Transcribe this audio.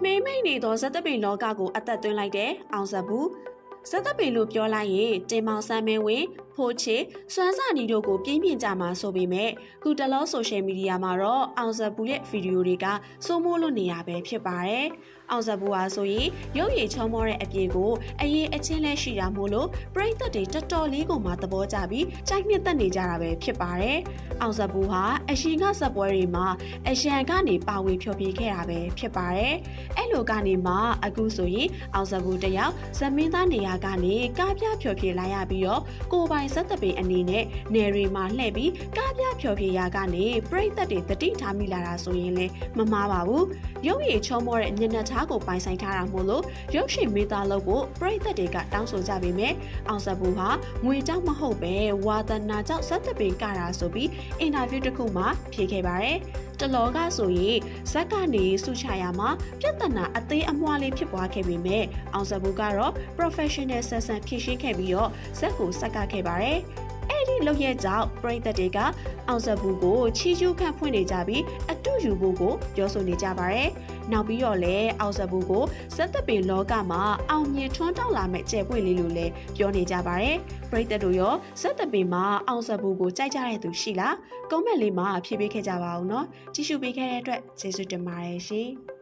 မိမ့်မိန်နေသောဇက်တပင်လောကကိုအသက်သွင်းလိုက်တဲ့အောင်ဇက်ဘူးဇက်တပင်လို့ပြောလိုက်ရင်တင်မောင်ဆန်းမင်းဝင်ဖိုးချေစွမ်းစာနီတို့ကိုပြင်းပြင်းကြမှာဆိုပေမဲ့ခုတလောဆိုရှယ်မီဒီယာမှာတော့အောင်ဇက်ဘူးရဲ့ဗီဒီယိုတွေကစိုးမိုးလို့နေရပဲဖြစ်ပါတယ်။အောင်ဇက်ဘူးဟာဆိုရင်ရုပ်ရည်ချောမောတဲ့အပြင်ကိုအရေးအချင်းလဲရှိတာမို့လို့ပရိသတ်တွေတော်တော်လေးကိုမှသဘောကျပြီးကြိုက်နှစ်သက်နေကြတာပဲဖြစ်ပါတယ်။အောင်ဇက်ဘူးဟာအရှင်ကဇက်ပွဲတွေမှာအရန်ကနေပါဝင်ဖျော်ဖြေခဲ့တာပဲဖြစ်ပါတယ်။အဲ့လိုကနေမှအခုဆိုရင်အောင်ဇက်ဘူးတယောက်ဇမင်းသားနေရာကနေကားပြဖျော်ဖြေလိုက်ရပြီးတော့ကိုပိုင်ဇက်တပင်အနေနဲ့နယ်ရီမှာလှည့်ပြီးကားပြဖျော်ဖြေရာကနေပရိသတ်တွေတတိထားမိလာတာဆိုရင်လည်းမမှားပါဘူး။ရုပ်ရည်ချောမောတဲ့ညနေသားကိုပိုင်ဆိုင်ထားတာမို့လို့ရုပ်ရှင်မေးသားလုပ်ဖို့ပရိသတ်တွေကတောင်းဆိုကြပေမဲ့အောင်ဇက်ဘူးဟာငွေကြောင့်မဟုတ်ပဲဝါသနာကြောင့်ဇက်တပင်ကတာဆိုပြီးအင်တာဗျူးတစ်ခုမှာဖြေခဲ့ပါတယ်။တလောကဆိုရင်ဇက်ကနေစုချရာမှာပြဿနာအသေးအမွှားလေးဖြစ်ပွားခဲ့ပေမဲ့အောင်ဇက်ဘူးကတော့ professional ဆန်ဆန်ဖြေရှင်းခဲ့ပြီးတော့ဇက်ကိုဆက်ကခဲ့ပါတယ်။အဲ့ဒီလုပ်ရဲ့ကြောင့်ပရိသတ်တွေကအောင်ဇက်ဘူးကိုချီးကျူးခန့်ဖွင့်နေကြပြီးအတူယူဖို့ကိုပြောဆိုနေကြပါတယ်။နောက်ပြီးတော့လည်းအောင်ဇက်ဘူးကိုဇက်တပင်လောကမှာအောင်မြင်ထွန်းတောက်လာမဲ့ကျယ်ပွင့်လေးလို့လည်းပြောနေကြပါတယ်။ပရိသတ်တို့ရောဇက်တပင်မှာအောင်ဇက်ဘူးကိုကြိုက်ကြတဲ့သူရှိလား? ကွန်မန့်လေးမှာဖြေပေးခဲ့ကြပါဦးနော်။ကြည့်ရှုပေးခဲ့တဲ့အတွက်ကျေးဇူးတင်ပါတယ်ရှင်။